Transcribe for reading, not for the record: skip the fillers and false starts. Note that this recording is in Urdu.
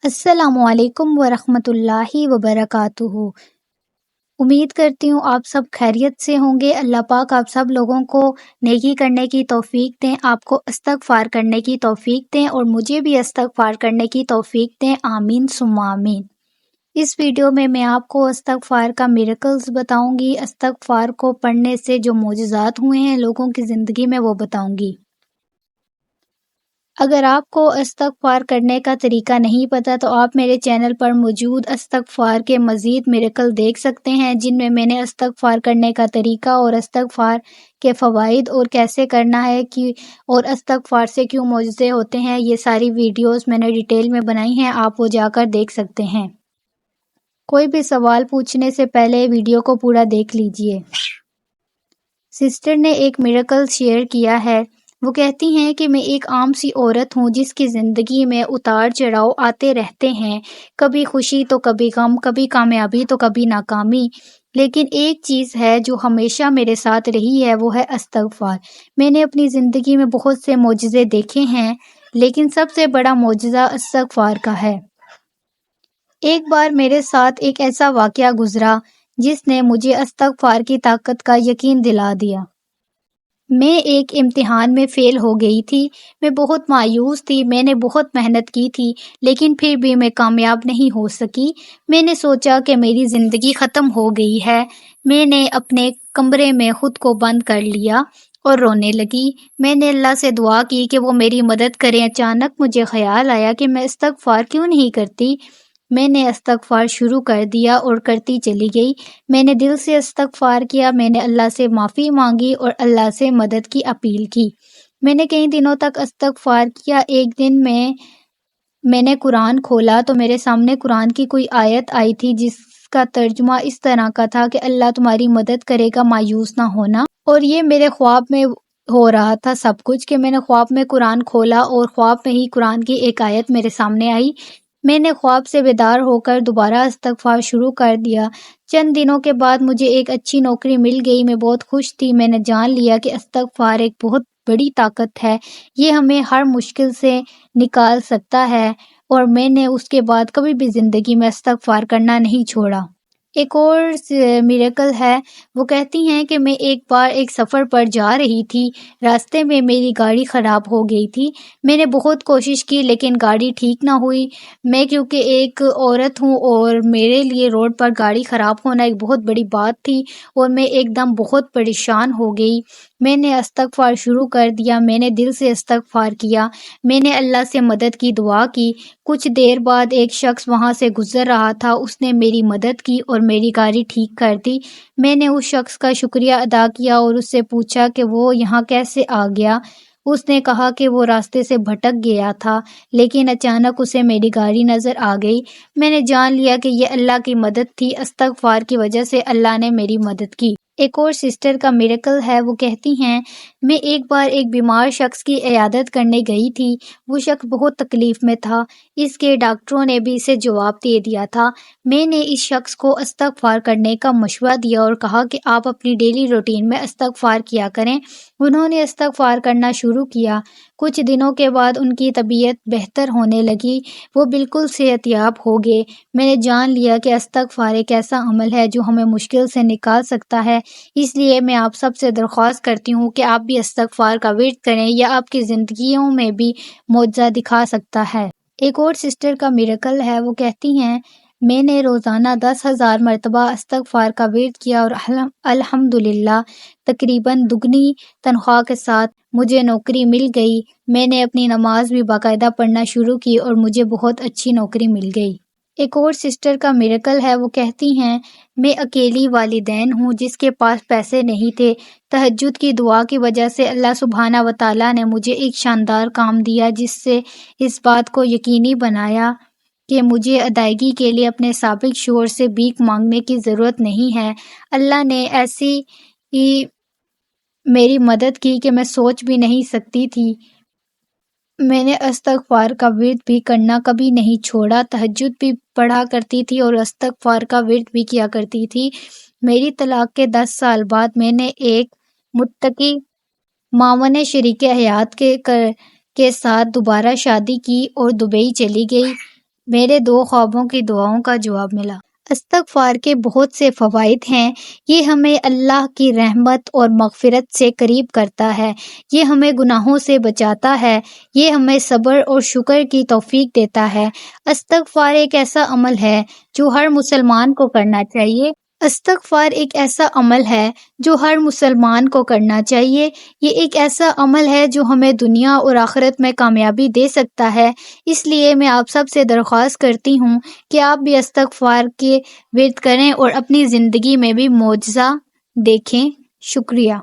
السلام علیکم ورحمۃ اللہ وبرکاتہ۔ امید کرتی ہوں آپ سب خیریت سے ہوں گے۔ اللہ پاک آپ سب لوگوں کو نیکی کرنے کی توفیق دیں، آپ کو استغفار کرنے کی توفیق دیں اور مجھے بھی استغفار کرنے کی توفیق دیں، آمین ثم آمین۔ اس ویڈیو میں آپ کو استغفار کا میریکلز بتاؤں گی، استغفار کو پڑھنے سے جو معجزات ہوئے ہیں لوگوں کی زندگی میں وہ بتاؤں گی۔ اگر آپ کو استغفار کرنے کا طریقہ نہیں پتہ تو آپ میرے چینل پر موجود استغفار کے مزید میریکل دیکھ سکتے ہیں، جن میں نے استغفار کرنے کا طریقہ اور استغفار کے فوائد اور کیسے کرنا ہے اور استغفار سے کیوں معجزے ہوتے ہیں، یہ ساری ویڈیوز میں نے ڈیٹیل میں بنائی ہیں، آپ وہ جا کر دیکھ سکتے ہیں۔ کوئی بھی سوال پوچھنے سے پہلے ویڈیو کو پورا دیکھ لیجئے۔ سسٹر نے ایک میریکل شیئر کیا ہے۔ وہ کہتی ہیں کہ میں ایک عام سی عورت ہوں جس کی زندگی میں اتار چڑھاؤ آتے رہتے ہیں، کبھی خوشی تو کبھی غم، کبھی کامیابی تو کبھی ناکامی، لیکن ایک چیز ہے جو ہمیشہ میرے ساتھ رہی ہے، وہ ہے استغفار۔ میں نے اپنی زندگی میں بہت سے معجزے دیکھے ہیں، لیکن سب سے بڑا معجزہ استغفار کا ہے۔ ایک بار میرے ساتھ ایک ایسا واقعہ گزرا جس نے مجھے استغفار کی طاقت کا یقین دلا دیا۔ میں ایک امتحان میں فیل ہو گئی تھی۔ میں بہت مایوس تھی، میں نے بہت محنت کی تھی، لیکن پھر بھی میں کامیاب نہیں ہو سکی۔ میں نے سوچا کہ میری زندگی ختم ہو گئی ہے۔ میں نے اپنے کمرے میں خود کو بند کر لیا اور رونے لگی۔ میں نے اللہ سے دعا کی کہ وہ میری مدد کریں۔ اچانک مجھے خیال آیا کہ میں استغفار کیوں نہیں کرتی۔ میں نے استغفار شروع کر دیا اور کرتی چلی گئی۔ میں نے دل سے استغفار کیا، میں نے اللہ سے معافی مانگی اور اللہ سے مدد کی اپیل کی۔ میں نے کئی دنوں تک استغفار کیا۔ ایک دن میں نے قرآن کھولا تو میرے سامنے قرآن کی کوئی آیت آئی تھی جس کا ترجمہ اس طرح کا تھا کہ اللہ تمہاری مدد کرے گا، مایوس نہ ہونا۔ اور یہ میرے خواب میں ہو رہا تھا سب کچھ، کہ میں نے خواب میں قرآن کھولا اور خواب میں ہی قرآن کی ایک آیت میرے سامنے آئی۔ میں نے خواب سے بیدار ہو کر دوبارہ استغفار شروع کر دیا۔ چند دنوں کے بعد مجھے ایک اچھی نوکری مل گئی۔ میں بہت خوش تھی۔ میں نے جان لیا کہ استغفار ایک بہت بڑی طاقت ہے، یہ ہمیں ہر مشکل سے نکال سکتا ہے، اور میں نے اس کے بعد کبھی بھی زندگی میں استغفار کرنا نہیں چھوڑا۔ ایک اور میریکل ہے۔ وہ کہتی ہیں کہ میں ایک بار ایک سفر پر جا رہی تھی، راستے میں میری گاڑی خراب ہو گئی تھی۔ میں نے بہت کوشش کی لیکن گاڑی ٹھیک نہ ہوئی۔ میں کیونکہ ایک عورت ہوں اور میرے لیے روڈ پر گاڑی خراب ہونا ایک بہت بڑی بات تھی، اور میں ایک دم بہت پریشان ہو گئی۔ میں نے استغفار شروع کر دیا، میں نے دل سے استغفار کیا، میں نے اللہ سے مدد کی دعا کی۔ کچھ دیر بعد ایک شخص وہاں سے گزر رہا تھا، اس نے میری مدد کی اور میری گاڑی ٹھیک کر دی۔ میں نے اس شخص کا شکریہ ادا کیا اور اس سے پوچھا کہ وہ یہاں کیسے آ گیا۔ اس نے کہا کہ وہ راستے سے بھٹک گیا تھا، لیکن اچانک اسے میری گاڑی نظر آ گئی۔ میں نے جان لیا کہ یہ اللہ کی مدد تھی، استغفار کی وجہ سے اللہ نے میری مدد کی۔ ایک اور سسٹر کا میریکل ہے۔ وہ کہتی ہیں میں ایک بار ایک بیمار شخص کی عیادت کرنے گئی تھی۔ وہ شخص بہت تکلیف میں تھا، اس کے ڈاکٹروں نے بھی اسے جواب دے دیا تھا۔ میں نے اس شخص کو استغفار کرنے کا مشورہ دیا اور کہا کہ آپ اپنی ڈیلی روٹین میں استغفار کیا کریں۔ انہوں نے استغفار کرنا شروع کیا۔ کچھ دنوں کے بعد ان کی طبیعت بہتر ہونے لگی، وہ بالکل صحت یاب ہو گئے۔ میں نے جان لیا کہ استغفار ایک ایسا عمل ہے جو ہمیں مشکل سے نکال سکتا ہے، اس لیے میں آپ سب سے درخواست کرتی ہوں کہ آپ بھی استغفار کا ورد کریں، یا آپ کی زندگیوں میں بھی معجزہ دکھا سکتا ہے۔ ایک اور سسٹر کا میریکل ہے۔ وہ کہتی ہیں میں نے روزانہ 10,000 مرتبہ استغفار کا ورد کیا اور الحمدللہ تقریباً دگنی تنخواہ کے ساتھ مجھے نوکری مل گئی۔ میں نے اپنی نماز بھی باقاعدہ پڑھنا شروع کی اور مجھے بہت اچھی نوکری مل گئی۔ ایک اور سسٹر کا میریکل ہے۔ وہ کہتی ہیں میں اکیلی والدین ہوں جس کے پاس پیسے نہیں تھے۔ تہجد کی دعا کی وجہ سے اللہ سبحانہ و تعالیٰ نے مجھے ایک شاندار کام دیا، جس سے اس بات کو یقینی بنایا کہ مجھے ادائیگی کے لیے اپنے سابق شوہر سے بھیک مانگنے کی ضرورت نہیں ہے۔ اللہ نے ایسی میری مدد کی کہ میں سوچ بھی نہیں سکتی تھی۔ میں نے استغفار کا ورد بھی کرنا کبھی نہیں چھوڑا، تہجد بھی پڑھا کرتی تھی اور استغفار کا ورد بھی کیا کرتی تھی۔ میری طلاق کے 10 سال بعد میں نے ایک متقی معاون شریک حیات کے ساتھ دوبارہ شادی کی اور دبئی چلی گئی۔ میرے 2 خوابوں کی دعاؤں کا جواب ملا۔ استغفار کے بہت سے فوائد ہیں۔ یہ ہمیں اللہ کی رحمت اور مغفرت سے قریب کرتا ہے۔ یہ ہمیں گناہوں سے بچاتا ہے۔ یہ ہمیں صبر اور شکر کی توفیق دیتا ہے۔ استغفار ایک ایسا عمل ہے جو ہر مسلمان کو کرنا چاہیے۔ استغفار ایک ایسا عمل ہے جو ہر مسلمان کو کرنا چاہیے۔ یہ ایک ایسا عمل ہے جو ہمیں دنیا اور آخرت میں کامیابی دے سکتا ہے۔ اس لیے میں آپ سب سے درخواست کرتی ہوں کہ آپ بھی استغفار کے ورد کریں اور اپنی زندگی میں بھی معجزہ دیکھیں۔ شکریہ۔